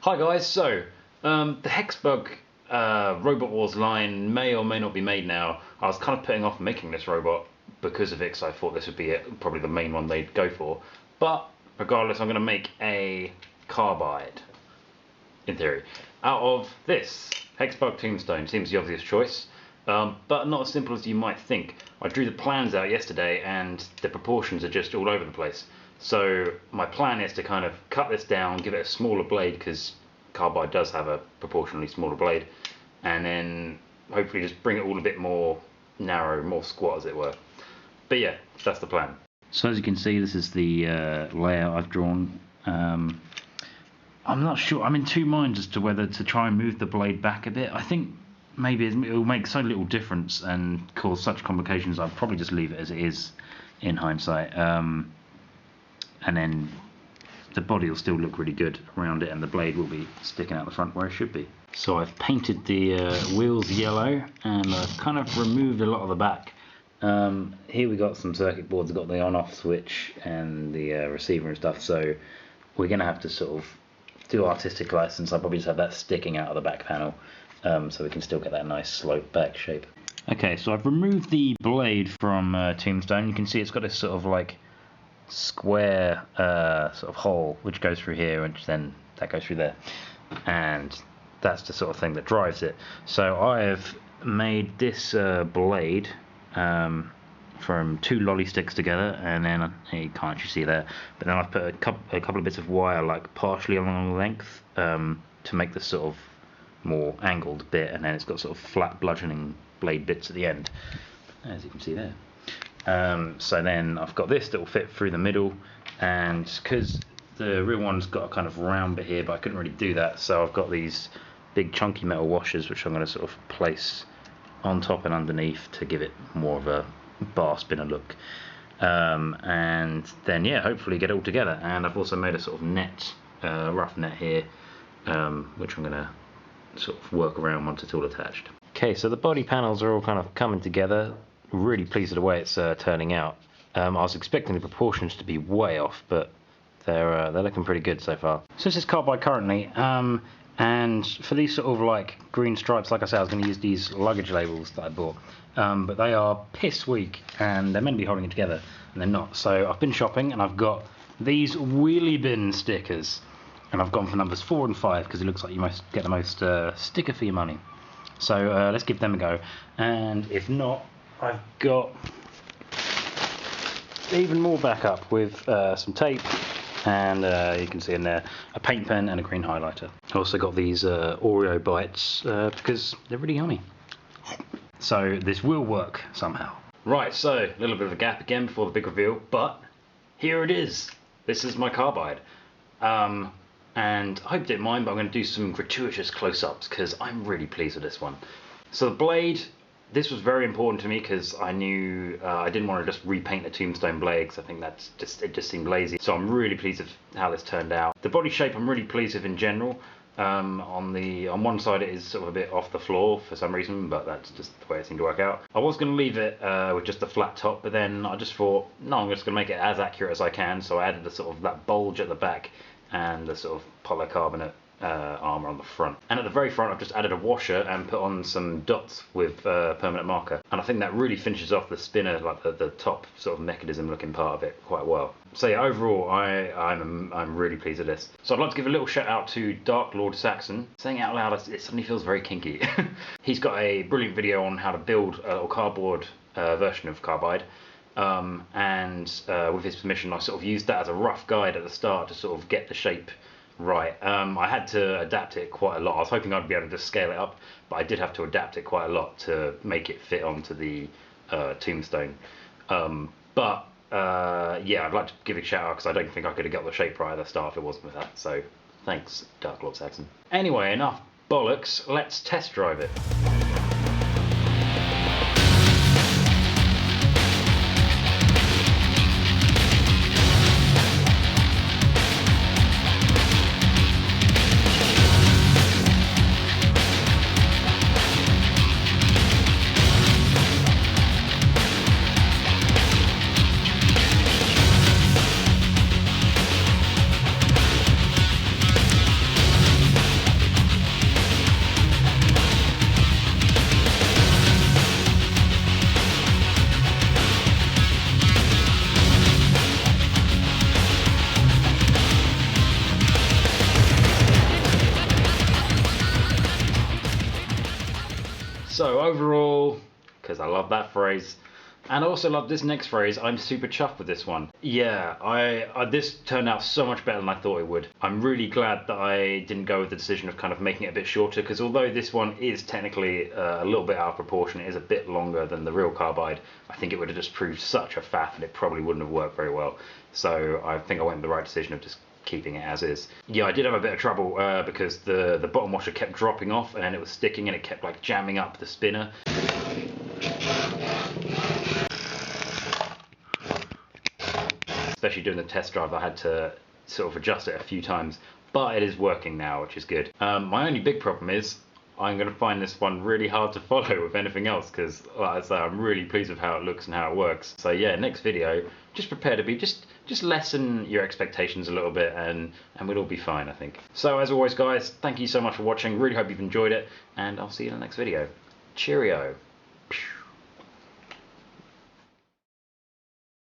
Hi guys, so the Hexbug Robot Wars line may or may not be made now. I was kind of putting off making this robot because of it, because I thought this would be probably the main one they'd go for. But regardless, I'm going to make a Carbide, in theory, out of this Hexbug Tombstone. Seems the obvious choice, but not as simple as you might think. I drew the plans out yesterday and the proportions are just all over the place. So my plan is to kind of cut this down, give it a smaller blade, because Carbide does have a proportionally smaller blade, and then hopefully just bring it all a bit more narrow, more squat as it were. But yeah, that's the plan. So as you can see, this is the layout I've drawn. I'm not sure, I'm in two minds as to whether to try and move the blade back a bit. I think maybe it will make so little difference and cause such complications, I'll probably just leave it as it is in hindsight. And then the body will still look really good around it, and the blade will be sticking out the front where it should be. So I've painted the wheels yellow, and I've kind of removed a lot of the back. Here we got some circuit boards, I've got the on-off switch and the receiver and stuff, so we're going to have to sort of do artistic license. I'll probably just have that sticking out of the back panel, so we can still get that nice slope back shape. Okay, so I've removed the blade from Tombstone. You can see it's got this sort of like square sort of hole which goes through here, and then that goes through there, and that's the sort of thing that drives it. So I have made this blade from two lolly sticks together, and then you can't actually see there, but then I've put a couple of bits of wire like partially along the length to make this sort of more angled bit, and then it's got sort of flat bludgeoning blade bits at the end, as you can see there. So then I've got this that will fit through the middle, and because the real one's got a kind of round bit here, but I couldn't really do that, so I've got these big chunky metal washers which I'm going to sort of place on top and underneath to give it more of a bar spinner look, and then yeah, hopefully get it all together. And I've also made a sort of net, rough net here, which I'm going to sort of work around once it's all attached. Okay, so the body panels are all kind of coming together. Really pleased with the way it's turning out. I was expecting the proportions to be way off, but they're looking pretty good so far. So this is Carbide currently, and for these sort of like green stripes, like I said, I was going to use these luggage labels that I bought, but they are piss weak and they're meant to be holding it together, and they're not. So I've been shopping and I've got these wheelie bin stickers, and I've gone for numbers 4 and 5 because it looks like you must get the most sticker for your money. So let's give them a go, and if not, I've got even more backup with some tape, and you can see in there a paint pen and a green highlighter. I also got these Oreo bites because they're really yummy. So this will work somehow. Right, so a little bit of a gap again before the big reveal, but here it is. This is my Carbide. And I hope you don't mind, but I'm going to do some gratuitous close-ups because I'm really pleased with this one. So the blade, this was very important to me because I knew I didn't want to just repaint the Tombstone blade because I think it just seemed lazy. So I'm really pleased with how this turned out. The body shape I'm really pleased with in general. On one side it is sort of a bit off the floor for some reason, but that's just the way it seemed to work out. I was going to leave it with just a flat top, but then I just thought, no, I'm just going to make it as accurate as I can. So I added the sort of that bulge at the back and the sort of polycarbonate armour on the front, and at the very front I've just added a washer and put on some dots with permanent marker, and I think that really finishes off the spinner, like the top sort of mechanism looking part of it, quite well. So yeah, overall I'm really pleased with this. So I'd like to give a little shout out to Dark Lord Saxon. Saying it out loud, it suddenly feels very kinky. He's got a brilliant video on how to build a little cardboard version of Carbide, and with his permission I sort of used that as a rough guide at the start to sort of get the shape right. I had to adapt it quite a lot. I was hoping I'd be able to just scale it up, but I did have to adapt it quite a lot to make it fit onto the Tombstone. Yeah, I'd like to give it a shout out because I don't think I could have got the shape right at the start if it wasn't with that. So thanks, Dark Lord Saxon. Anyway, enough bollocks. Let's test drive it. So overall, because I love that phrase, and I also love this next phrase, I'm super chuffed with this one. Yeah, this turned out so much better than I thought it would. I'm really glad that I didn't go with the decision of kind of making it a bit shorter, because although this one is technically a little bit out of proportion, it is a bit longer than the real Carbide, I think it would have just proved such a faff and it probably wouldn't have worked very well. So I think I went with the right decision of just keeping it as is. Yeah, I did have a bit of trouble because the bottom washer kept dropping off and then it was sticking and it kept like jamming up the spinner. Especially doing the test drive, I had to sort of adjust it a few times, but it is working now, which is good. My only big problem is I'm going to find this one really hard to follow with anything else, because like I say, I'm really pleased with how it looks and how it works. So yeah, next video, just prepare to be just lessen your expectations a little bit, and we'll all be fine, I think. So as always, guys, thank you so much for watching. Really hope you've enjoyed it, and I'll see you in the next video. Cheerio.